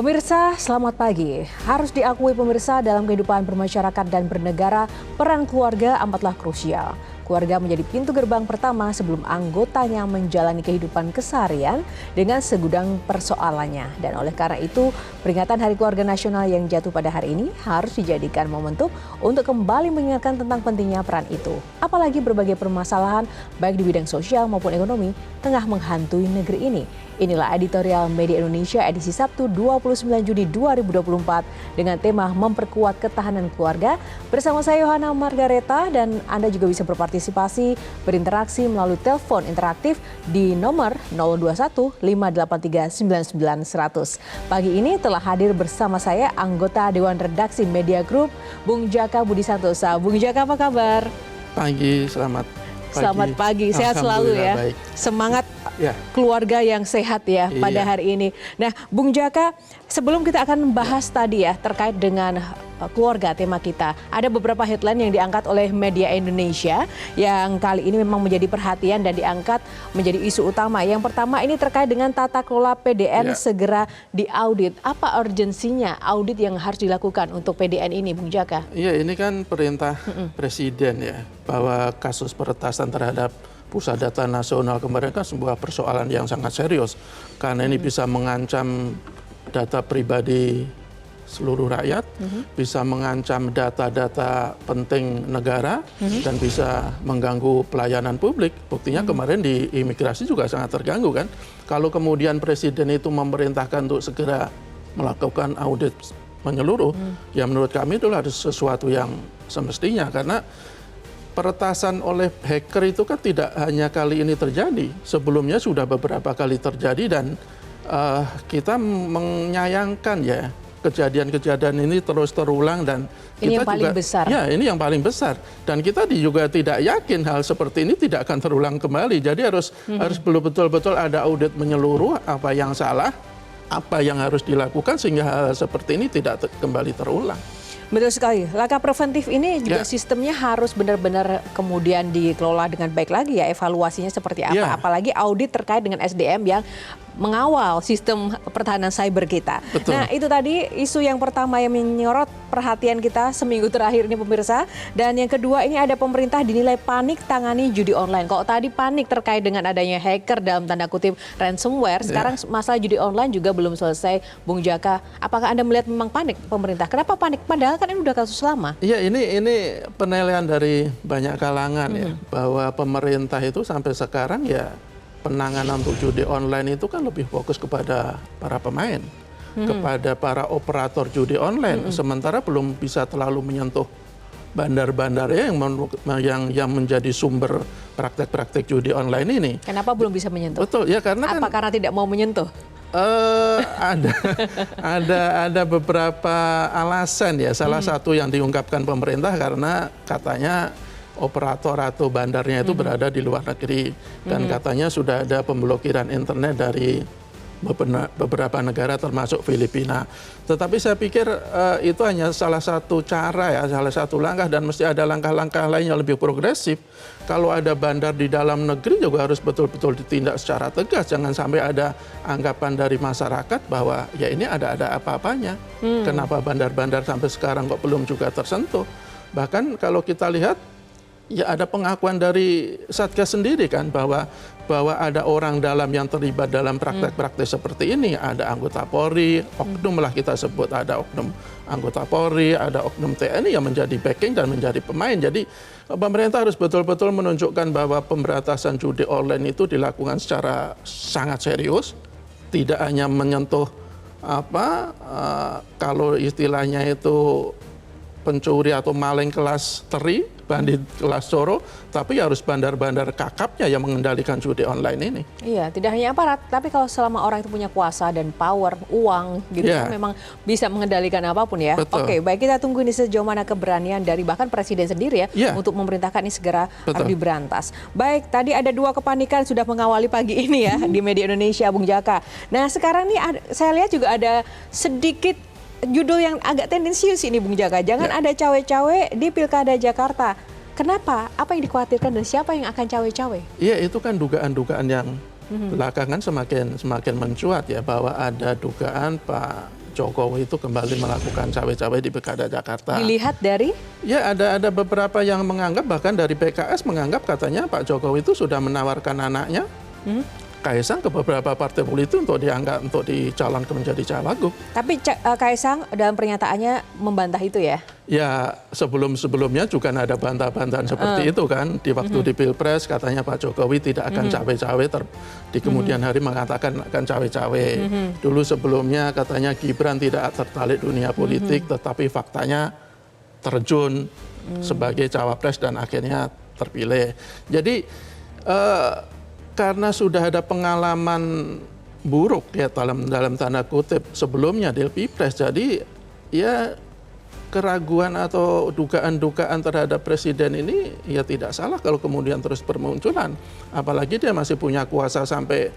Pemirsa, selamat pagi. Harus diakui pemirsa, dalam kehidupan bermasyarakat dan bernegara, peran keluarga amatlah krusial. Keluarga menjadi pintu gerbang pertama sebelum anggotanya menjalani kehidupan keseharian dengan segudang persoalannya. Dan oleh karena itu, peringatan Hari Keluarga Nasional yang jatuh pada hari ini harus dijadikan momentum untuk kembali mengingatkan tentang pentingnya peran itu. Apalagi berbagai permasalahan, baik di bidang sosial maupun ekonomi, tengah menghantui negeri ini. Inilah editorial Media Indonesia edisi Sabtu 29 Juni 2024 dengan tema Memperkuat Ketahanan Keluarga. Bersama saya Yohana Margareta, dan Anda juga bisa berpartisipasi, berinteraksi melalui telepon interaktif di nomor 021 583 99 100. Pagi ini telah hadir bersama saya anggota Dewan Redaksi Media Group, Bung Jaka Budi Santosa. Bung Jaka, apa kabar? Pagi, selamat pagi, sehat selalu ya. Baik. Semangat ya. Keluarga yang sehat ya pada hari ini. Nah, Bung Jaka, sebelum kita akan membahas tadi ya terkait dengan keluarga, tema kita, ada beberapa headline yang diangkat oleh Media Indonesia yang kali ini memang menjadi perhatian dan diangkat menjadi isu utama. Yang pertama ini terkait dengan tata kelola PDN segera diaudit. Apa urgensinya audit yang harus dilakukan untuk PDN ini, Bung Jaka? Iya, ini kan perintah Presiden ya, bahwa kasus peretasan terhadap Pusat Data Nasional kemarin kan sebuah persoalan yang sangat serius. Karena ini bisa mengancam data pribadi seluruh rakyat, bisa mengancam data-data penting negara, dan bisa mengganggu pelayanan publik. Buktinya kemarin di imigrasi juga sangat terganggu kan. Kalau kemudian Presiden itu memerintahkan untuk segera melakukan audit menyeluruh, ya menurut kami itu harus sesuatu yang semestinya. Karena peretasan oleh hacker itu kan tidak hanya kali ini terjadi. Sebelumnya sudah beberapa kali terjadi, dan kita menyayangkan ya kejadian-kejadian ini terus terulang, dan ini kita yang paling juga besar. Ya, ini yang paling besar, dan kita juga tidak yakin hal seperti ini tidak akan terulang kembali. Jadi harus betul-betul ada audit menyeluruh, apa yang salah, apa yang harus dilakukan sehingga hal seperti ini tidak kembali terulang. Betul sekali. Langkah preventif ini juga sistemnya harus benar-benar kemudian dikelola dengan baik lagi ya, evaluasinya seperti apa. Apalagi audit terkait dengan SDM yang mengawal sistem pertahanan cyber kita. Betul. Nah, itu tadi isu yang pertama yang menyorot perhatian kita seminggu terakhir ini pemirsa. Dan yang kedua, ini ada pemerintah dinilai panik tangani judi online. Kalau tadi panik terkait dengan adanya hacker dalam tanda kutip ransomware, sekarang masalah judi online juga belum selesai. Bung Jaka, apakah Anda melihat memang panik pemerintah? Kenapa panik? Padahal kan ini udah kasus lama. Iya, ini penilaian dari banyak kalangan ya, bahwa pemerintah itu sampai sekarang ya penanganan untuk judi online itu kan lebih fokus kepada para pemain, kepada para operator judi online, sementara belum bisa terlalu menyentuh bandar-bandarnya yang menjadi sumber praktek-praktek judi online ini. Kenapa belum bisa menyentuh? Betul ya, karena karena tidak mau menyentuh? Ada beberapa alasan ya. Salah satu yang diungkapkan pemerintah karena katanya operator atau bandarnya itu berada di luar negeri, dan katanya sudah ada pemblokiran internet dari beberapa negara termasuk Filipina. Tetapi saya pikir itu hanya salah satu cara ya, salah satu langkah, dan mesti ada langkah-langkah lain yang lebih progresif. Kalau ada bandar di dalam negeri juga harus betul-betul ditindak secara tegas. Jangan sampai ada anggapan dari masyarakat bahwa ya ini ada apa-apanya. Kenapa bandar-bandar sampai sekarang kok belum juga tersentuh. Bahkan kalau kita lihat ya ada pengakuan dari Satgas sendiri kan, bahwa ada orang dalam yang terlibat dalam praktek-praktek seperti ini. Ada anggota Polri, oknum lah kita sebut, ada oknum anggota Polri, ada oknum TNI yang menjadi backing dan menjadi pemain. Jadi pemerintah harus betul-betul menunjukkan bahwa pemberantasan judi online itu dilakukan secara sangat serius, tidak hanya menyentuh kalau istilahnya itu pencuri atau maling kelas teri, bandit kelas coro, tapi harus bandar-bandar kakapnya yang mengendalikan judi online ini. Iya, tidak hanya aparat, tapi kalau selama orang itu punya kuasa dan power, uang, gitu kan memang bisa mengendalikan apapun ya. Betul. Oke, baik, kita tunggu ini sejauh mana keberanian dari bahkan Presiden sendiri ya untuk memerintahkan ini segera harus diberantas. Baik, tadi ada dua kepanikan sudah mengawali pagi ini ya di Media Indonesia, Bung Jaka. Nah, sekarang nih saya lihat juga ada sedikit judul yang agak tendensius ini, Bung Jaka. Jangan ada cawe-cawe di Pilkada Jakarta. Kenapa? Apa yang dikhawatirkan dan siapa yang akan cawe-cawe? Iya, itu kan dugaan-dugaan yang belakangan semakin mencuat ya, bahwa ada dugaan Pak Jokowi itu kembali melakukan cawe-cawe di Pilkada Jakarta. Dilihat dari? Ya ada beberapa yang menganggap, bahkan dari PKS menganggap katanya Pak Jokowi itu sudah menawarkan anaknya Kaisang ke beberapa partai politik untuk dianggap untuk dicalonkan menjadi cawagup. Tapi Kaisang dalam pernyataannya membantah itu ya? Ya sebelumnya juga ada bantah-bantahan seperti itu kan. Di waktu di Pilpres katanya Pak Jokowi tidak akan cawe-cawe, di kemudian hari mengatakan akan cawe-cawe. Dulu sebelumnya katanya Gibran tidak tertarik dunia politik, tetapi faktanya terjun sebagai cawapres dan akhirnya terpilih. Jadi karena sudah ada pengalaman buruk ya dalam tanda kutip sebelumnya di Pilpres, jadi ya keraguan atau dugaan-dugaan terhadap presiden ini ya tidak salah kalau kemudian terus bermunculan. Apalagi dia masih punya kuasa sampai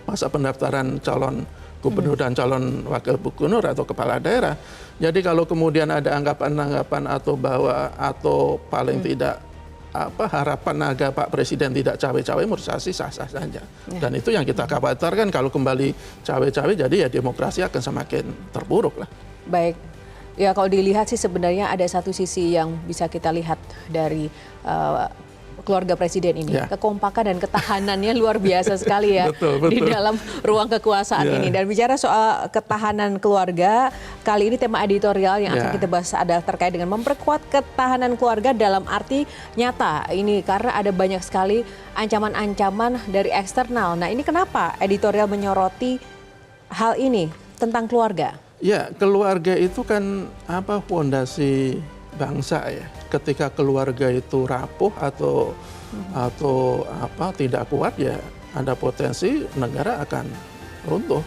masa pendaftaran calon gubernur dan calon wakil gubernur atau kepala daerah. Jadi kalau kemudian ada anggapan-anggapan atau paling tidak harapan agar Pak Presiden tidak cawe-cawe, menurut saya sih sah-sah saja. Dan itu yang kita khawatirkan kalau kembali cawe-cawe, jadi ya demokrasi akan semakin terpuruk lah. Baik, ya kalau dilihat sih sebenarnya ada satu sisi yang bisa kita lihat dari keluarga presiden ini, kekompakan dan ketahanannya luar biasa sekali ya. Betul. Di dalam ruang kekuasaan ini. Dan bicara soal ketahanan keluarga, kali ini tema editorial yang akan kita bahas adalah terkait dengan memperkuat ketahanan keluarga dalam arti nyata. Ini karena ada banyak sekali ancaman-ancaman dari eksternal. Nah, ini kenapa editorial menyoroti hal ini tentang keluarga? Ya, keluarga itu kan fondasi bangsa ya. Ketika keluarga itu rapuh atau tidak kuat, ya ada potensi negara akan runtuh.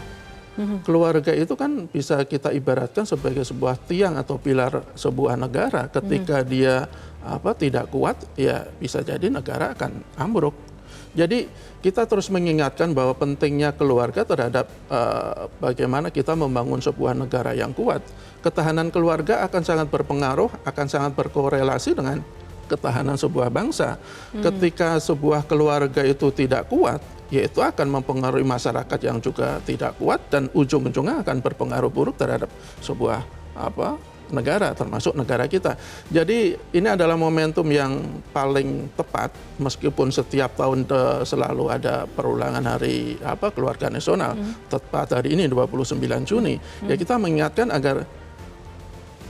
Keluarga itu kan bisa kita ibaratkan sebagai sebuah tiang atau pilar sebuah negara. Ketika dia tidak kuat, ya bisa jadi negara akan ambruk. Jadi kita terus mengingatkan bahwa pentingnya keluarga terhadap bagaimana kita membangun sebuah negara yang kuat. Ketahanan keluarga akan sangat berpengaruh, akan sangat berkorelasi dengan ketahanan sebuah bangsa. Ketika sebuah keluarga itu tidak kuat, yaitu akan mempengaruhi masyarakat yang juga tidak kuat dan ujung-ujungnya akan berpengaruh buruk terhadap sebuah negara, termasuk negara kita. Jadi ini adalah momentum yang paling tepat, meskipun setiap tahun selalu ada perulangan hari keluarga nasional. Tepat hari ini 29 Juni. Ya kita mengingatkan agar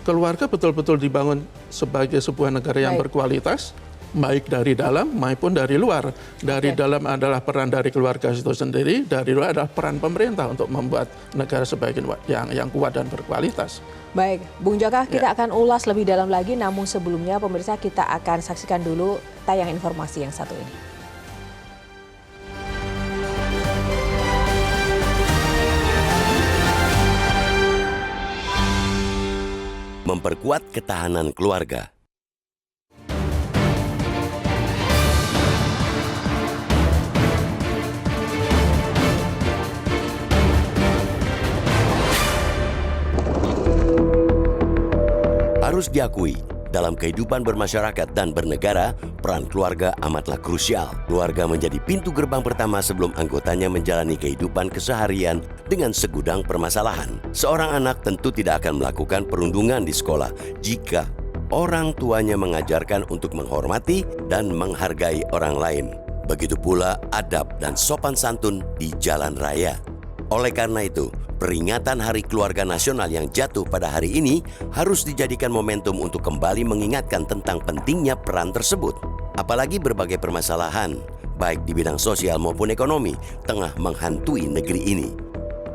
keluarga betul-betul dibangun sebagai sebuah negara yang berkualitas, baik dari dalam maupun dari luar. Dari dalam adalah peran dari keluarga itu sendiri, dari luar adalah peran pemerintah untuk membuat negara sebagai yang kuat dan berkualitas. Baik, Bung Jaka, kita akan ulas lebih dalam lagi, namun sebelumnya pemirsa kita akan saksikan dulu tayang informasi yang satu ini. Memperkuat ketahanan keluarga. Harus diakui, dalam kehidupan bermasyarakat dan bernegara, peran keluarga amatlah krusial. Keluarga menjadi pintu gerbang pertama sebelum anggotanya menjalani kehidupan keseharian dengan segudang permasalahan. Seorang anak tentu tidak akan melakukan perundungan di sekolah jika orang tuanya mengajarkan untuk menghormati dan menghargai orang lain. Begitu pula adab dan sopan santun di jalan raya. Oleh karena itu, peringatan Hari Keluarga Nasional yang jatuh pada hari ini harus dijadikan momentum untuk kembali mengingatkan tentang pentingnya peran tersebut. Apalagi berbagai permasalahan, baik di bidang sosial maupun ekonomi, tengah menghantui negeri ini.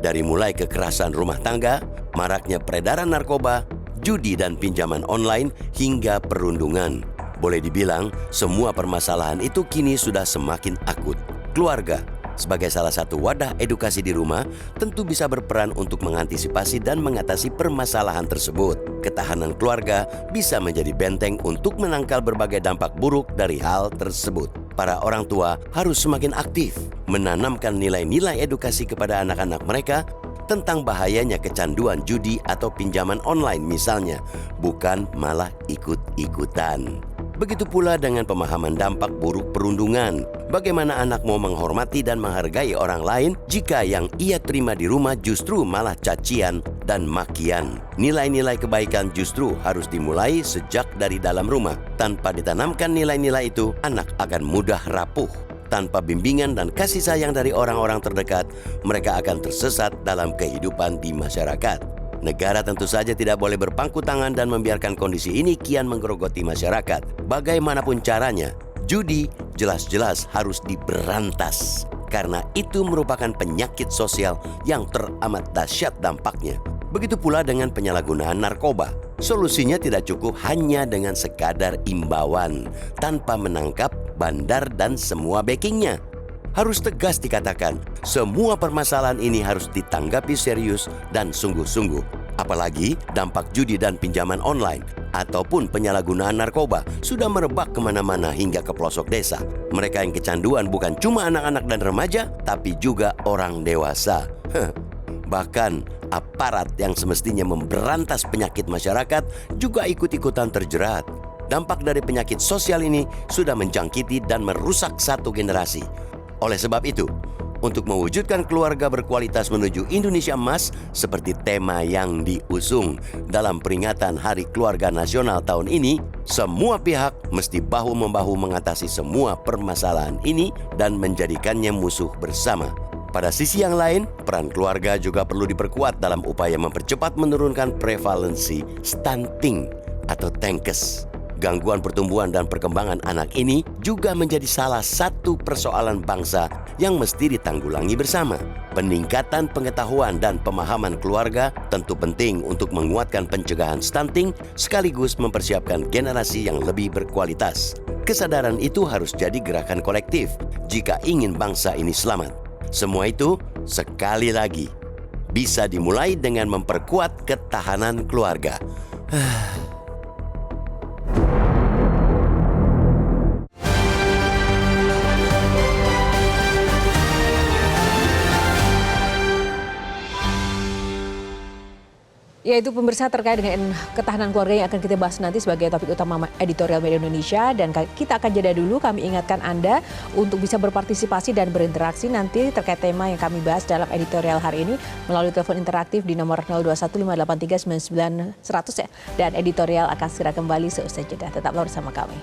Dari mulai kekerasan rumah tangga, maraknya peredaran narkoba, judi dan pinjaman online, hingga perundungan. Boleh dibilang, semua permasalahan itu kini sudah semakin akut. Keluarga, sebagai salah satu wadah edukasi di rumah, tentu bisa berperan untuk mengantisipasi dan mengatasi permasalahan tersebut. Ketahanan keluarga bisa menjadi benteng untuk menangkal berbagai dampak buruk dari hal tersebut. Para orang tua harus semakin aktif menanamkan nilai-nilai edukasi kepada anak-anak mereka tentang bahayanya kecanduan judi atau pinjaman online misalnya, bukan malah ikut-ikutan. Begitu pula dengan pemahaman dampak buruk perundungan. Bagaimana anak mau menghormati dan menghargai orang lain jika yang ia terima di rumah justru malah cacian dan makian. Nilai-nilai kebaikan justru harus dimulai sejak dari dalam rumah. Tanpa ditanamkan nilai-nilai itu, anak akan mudah rapuh. Tanpa bimbingan dan kasih sayang dari orang-orang terdekat, mereka akan tersesat dalam kehidupan di masyarakat. Negara tentu saja tidak boleh berpangku tangan dan membiarkan kondisi ini kian menggerogoti masyarakat. Bagaimanapun caranya, judi jelas-jelas harus diberantas. Karena itu merupakan penyakit sosial yang teramat dahsyat dampaknya. Begitu pula dengan penyalahgunaan narkoba. Solusinya tidak cukup hanya dengan sekadar imbauan, tanpa menangkap bandar dan semua backingnya. Harus tegas dikatakan, semua permasalahan ini harus ditanggapi serius dan sungguh-sungguh. Apalagi dampak judi dan pinjaman online ataupun penyalahgunaan narkoba sudah merebak kemana-mana hingga ke pelosok desa. Mereka yang kecanduan bukan cuma anak-anak dan remaja, tapi juga orang dewasa. Bahkan aparat yang semestinya memberantas penyakit masyarakat juga ikut-ikutan terjerat. Dampak dari penyakit sosial ini sudah menjangkiti dan merusak satu generasi. Oleh sebab itu, untuk mewujudkan keluarga berkualitas menuju Indonesia Emas seperti tema yang diusung dalam peringatan Hari Keluarga Nasional tahun ini, semua pihak mesti bahu-membahu mengatasi semua permasalahan ini dan menjadikannya musuh bersama. Pada sisi yang lain, peran keluarga juga perlu diperkuat dalam upaya mempercepat menurunkan prevalensi stunting atau TENKES. Gangguan pertumbuhan dan perkembangan anak ini juga menjadi salah satu persoalan bangsa yang mesti ditanggulangi bersama. Peningkatan pengetahuan dan pemahaman keluarga tentu penting untuk menguatkan pencegahan stunting sekaligus mempersiapkan generasi yang lebih berkualitas. Kesadaran itu harus jadi gerakan kolektif jika ingin bangsa ini selamat. Semua itu, sekali lagi, bisa dimulai dengan memperkuat ketahanan keluarga. Yaitu pemirsa terkait dengan ketahanan keluarga yang akan kita bahas nanti sebagai topik utama editorial Media Indonesia. Dan kita akan jeda dulu, kami ingatkan Anda untuk bisa berpartisipasi dan berinteraksi nanti terkait tema yang kami bahas dalam editorial hari ini melalui telepon interaktif di nomor 0215839900 ya. Dan editorial akan segera kembali seusai jeda. Tetaplah bersama kami.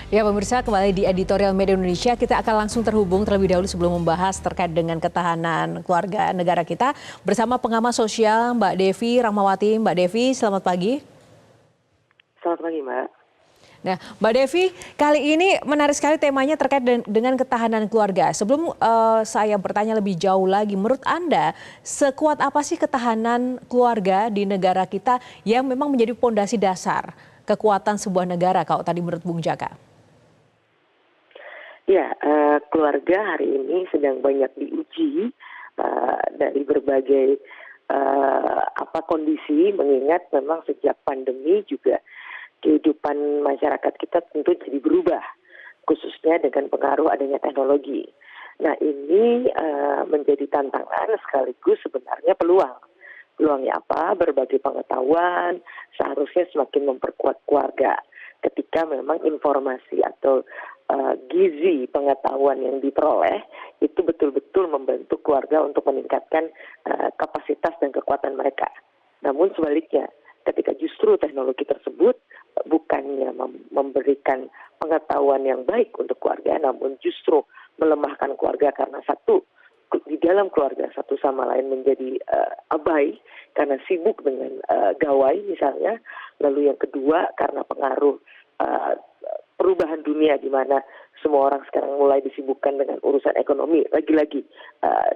Ya pemirsa, kembali di editorial Media Indonesia, kita akan langsung terhubung terlebih dahulu sebelum membahas terkait dengan ketahanan keluarga negara kita bersama pengamat sosial Mbak Devi Rahmawati. Mbak Devi, selamat pagi. Selamat pagi, Mbak. Nah, Mbak Devi, kali ini menarik sekali temanya terkait dengan ketahanan keluarga. Sebelum saya bertanya lebih jauh lagi, menurut Anda sekuat apa sih ketahanan keluarga di negara kita yang memang menjadi pondasi dasar kekuatan sebuah negara kalau tadi menurut Bung Jaka? Ya, keluarga hari ini sedang banyak diuji dari berbagai kondisi, mengingat memang sejak pandemi juga kehidupan masyarakat kita tentu jadi berubah, khususnya dengan pengaruh adanya teknologi. Nah, ini menjadi tantangan sekaligus sebenarnya peluang. Peluangnya apa? Berbagai pengetahuan seharusnya semakin memperkuat keluarga ketika memang informasi atau gizi pengetahuan yang diperoleh itu betul-betul membantu keluarga untuk meningkatkan kapasitas dan kekuatan mereka. Namun sebaliknya, ketika justru teknologi tersebut bukannya memberikan pengetahuan yang baik untuk keluarga, namun justru melemahkan keluarga karena satu, di dalam keluarga satu sama lain menjadi abai karena sibuk dengan gawai misalnya, lalu yang kedua karena pengaruh perubahan dunia di mana semua orang sekarang mulai disibukkan dengan urusan ekonomi, lagi-lagi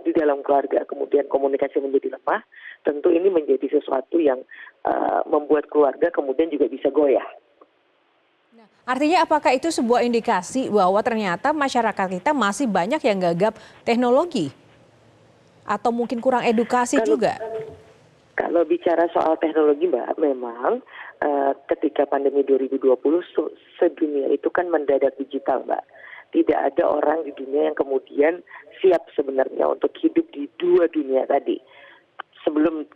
di dalam keluarga, kemudian komunikasi menjadi lemah, tentu ini menjadi sesuatu yang membuat keluarga kemudian juga bisa goyah. Nah, artinya apakah itu sebuah indikasi bahwa ternyata masyarakat kita masih banyak yang gagap teknologi? Atau mungkin kurang edukasi juga? Kalau bicara soal teknologi, Mbak, memang ketika pandemi 2020 sedunia itu kan mendadak digital, Mbak. Tidak ada orang di dunia yang kemudian siap sebenarnya untuk hidup di dua dunia tadi. Sebelum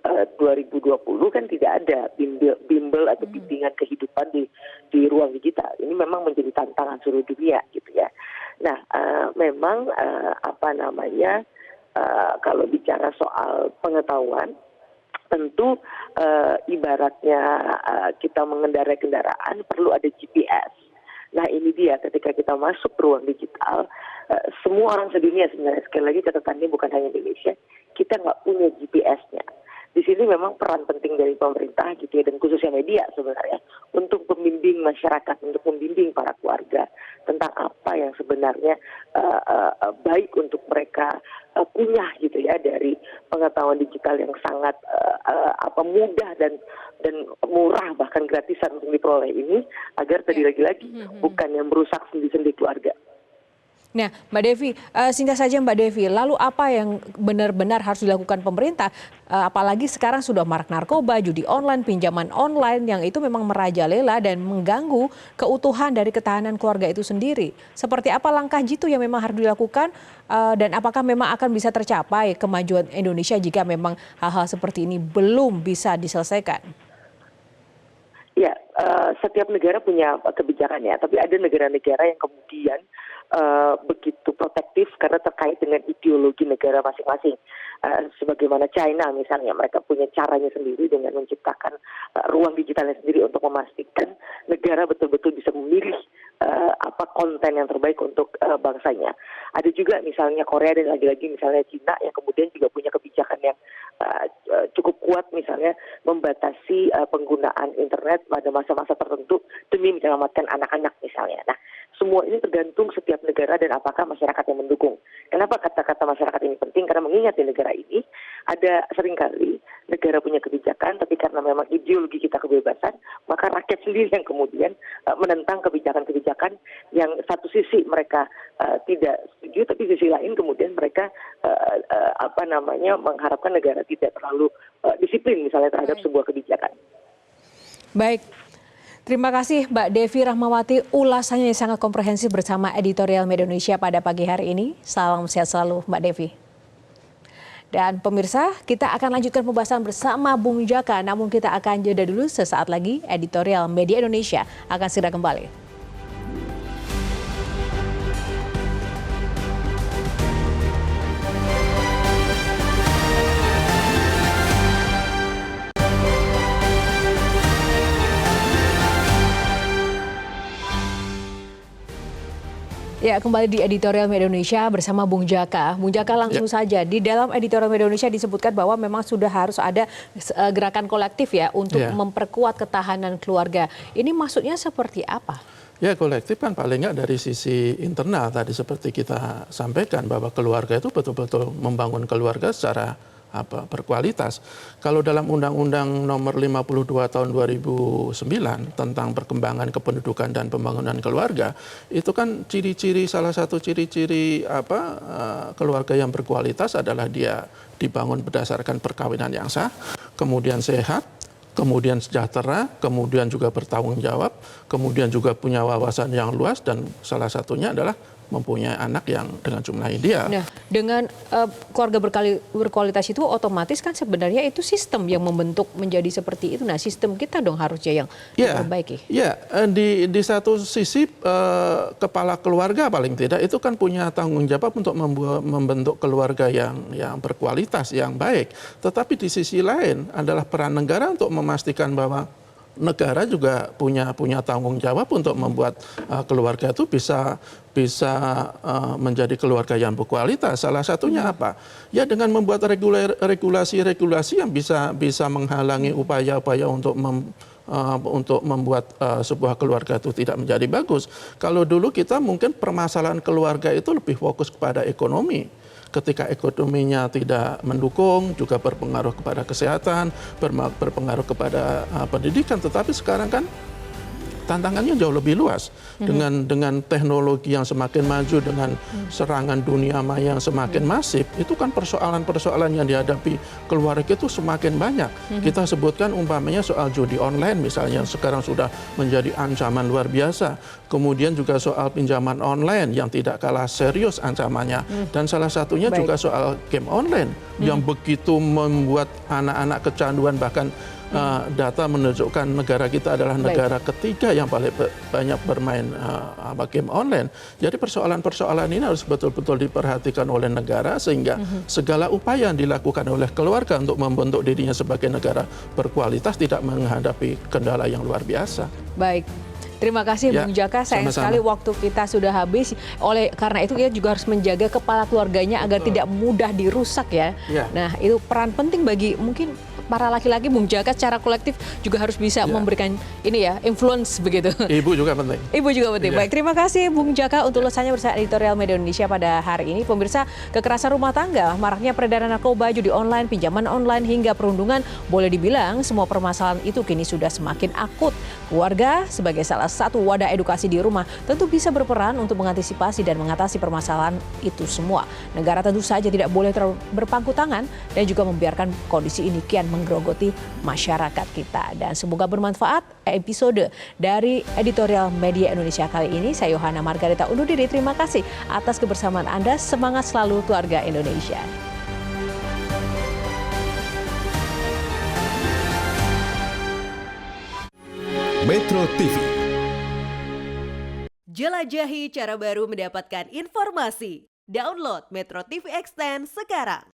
2020 kan tidak ada bimbel atau bimbingan kehidupan di ruang digital. Ini memang menjadi tantangan seluruh dunia gitu ya. Nah, memang kalau bicara soal pengetahuan, tentu ibaratnya kita mengendarai kendaraan perlu ada GPS. Nah ini dia, ketika kita masuk ruang digital, semua orang sedunia sebenarnya, sekali lagi catatannya bukan hanya Indonesia, kita nggak punya GPS-nya. Di sini memang peran penting dari pemerintah gitu ya, dan khususnya media sebenarnya, untuk membimbing masyarakat, untuk membimbing para keluarga tentang apa yang sebenarnya baik untuk mereka punya gitu ya, dari pengetahuan digital yang sangat mudah dan murah, bahkan gratisan untuk diperoleh ini, agar tadi lagi-lagi bukan yang merusak sendi-sendi keluarga. Nah, Mbak Devi, singkat saja Mbak Devi, lalu apa yang benar-benar harus dilakukan pemerintah? Apalagi sekarang sudah marak narkoba, judi online, pinjaman online yang itu memang merajalela dan mengganggu keutuhan dari ketahanan keluarga itu sendiri. Seperti apa langkah jitu yang memang harus dilakukan dan apakah memang akan bisa tercapai kemajuan Indonesia jika memang hal-hal seperti ini belum bisa diselesaikan? Ya, setiap negara punya kebijakannya, tapi ada negara-negara yang kemudian begitu protektif karena terkait dengan ideologi negara masing-masing. Sebagaimana China misalnya, mereka punya caranya sendiri dengan menciptakan ruang digitalnya sendiri untuk memastikan negara betul-betul bisa memilih konten yang terbaik untuk bangsanya. Ada juga misalnya Korea dan lagi-lagi misalnya Cina yang kemudian juga punya kebijakan yang cukup kuat, misalnya membatasi penggunaan internet pada masa-masa tertentu demi menyelamatkan anak-anak misalnya. Nah, semua ini tergantung setiap negara dan apakah masyarakat yang mendukung. Kenapa kata-kata masyarakat ini penting? Karena mengingat di negara ini ada seringkali negara punya kebijakan, tapi karena memang ideologi kita kebebasan, maka rakyat sendiri yang kemudian menentang kebijakan-kebijakan yang satu sisi mereka tidak setuju, tapi sisi lain kemudian mereka mengharapkan negara tidak terlalu disiplin misalnya terhadap sebuah kebijakan. Baik. Terima kasih Mbak Devi Rahmawati, ulasannya yang sangat komprehensif bersama Editorial Media Indonesia pada pagi hari ini. Salam sehat selalu Mbak Devi. Dan pemirsa, kita akan lanjutkan pembahasan bersama Bung Jaka, namun kita akan jeda dulu sesaat lagi. Editorial Media Indonesia akan segera kembali. Ya, kembali di Editorial Media Indonesia bersama Bung Jaka. Bung Jaka, langsung saja, di dalam Editorial Media Indonesia disebutkan bahwa memang sudah harus ada gerakan kolektif ya untuk memperkuat ketahanan keluarga. Ini maksudnya seperti apa? Ya, kolektif kan paling nggak dari sisi internal tadi seperti kita sampaikan bahwa keluarga itu betul-betul membangun keluarga secara berkualitas. Kalau dalam Undang-Undang Nomor 52 Tahun 2009 tentang perkembangan kependudukan dan pembangunan keluarga, itu kan salah satu ciri-ciri keluarga yang berkualitas adalah dia dibangun berdasarkan perkawinan yang sah, kemudian sehat, kemudian sejahtera, kemudian juga bertanggung jawab, kemudian juga punya wawasan yang luas, dan salah satunya adalah mempunyai anak yang dengan jumlah ideal. Nah, dengan keluarga berkualitas itu otomatis kan sebenarnya itu sistem yang membentuk menjadi seperti itu. Nah, sistem kita dong harusnya yang diperbaiki. Ya, di satu sisi kepala keluarga paling tidak itu kan punya tanggung jawab untuk membentuk keluarga yang berkualitas, yang baik. Tetapi di sisi lain adalah peran negara untuk memastikan bahwa negara juga punya tanggung jawab untuk membuat keluarga itu bisa menjadi keluarga yang berkualitas. Salah satunya apa? Ya dengan membuat regulasi-regulasi yang bisa menghalangi upaya-upaya untuk membuat sebuah keluarga itu tidak menjadi bagus. Kalau dulu kita mungkin permasalahan keluarga itu lebih fokus kepada ekonomi. Ketika ekonominya tidak mendukung, juga berpengaruh kepada kesehatan, berpengaruh kepada pendidikan. Tetapi sekarang kan tantangannya jauh lebih luas dengan teknologi yang semakin maju, dengan serangan dunia maya yang semakin masif. Itu kan persoalan-persoalan yang dihadapi keluarga itu semakin banyak. Kita sebutkan umpamanya soal judi online misalnya, sekarang sudah menjadi ancaman luar biasa. Kemudian juga soal pinjaman online yang tidak kalah serius ancamannya. Dan salah satunya juga soal game online yang begitu membuat anak-anak kecanduan, bahkan data menunjukkan negara kita adalah negara ketiga yang paling banyak bermain game online. Jadi persoalan-persoalan ini harus betul-betul diperhatikan oleh negara, sehingga segala upaya yang dilakukan oleh keluarga untuk membentuk dirinya sebagai negara berkualitas tidak menghadapi kendala yang luar biasa. Baik. Terima kasih Bung Jaka, sayang sekali waktu kita sudah habis. Karena itu kita juga harus menjaga kepala keluarganya agar tidak mudah dirusak ya. Nah, itu peran penting bagi mungkin para laki-laki, Bung Jaka secara kolektif juga harus bisa memberikan ini ya, influence begitu. Ibu juga penting. Ibu juga penting. Baik, terima kasih Bung Jaka untuk ulasannya bersama Editorial Media Indonesia pada hari ini. Pemirsa, kekerasan rumah tangga, maraknya peredaran narkoba, judi online, pinjaman online hingga perundungan, boleh dibilang semua permasalahan itu kini sudah semakin akut. Keluarga sebagai salah satu wadah edukasi di rumah tentu bisa berperan untuk mengantisipasi dan mengatasi permasalahan itu semua. Negara tentu saja tidak boleh berpangku tangan dan juga membiarkan kondisi ini kian menggerogoti masyarakat kita. Dan semoga bermanfaat episode dari Editorial Media Indonesia kali ini. Saya Yohana Margarita undur diri. Terima kasih atas kebersamaan Anda. Semangat selalu keluarga Indonesia. Metro TV. Jelajahi cara baru mendapatkan informasi. Download Metro TV Extend sekarang.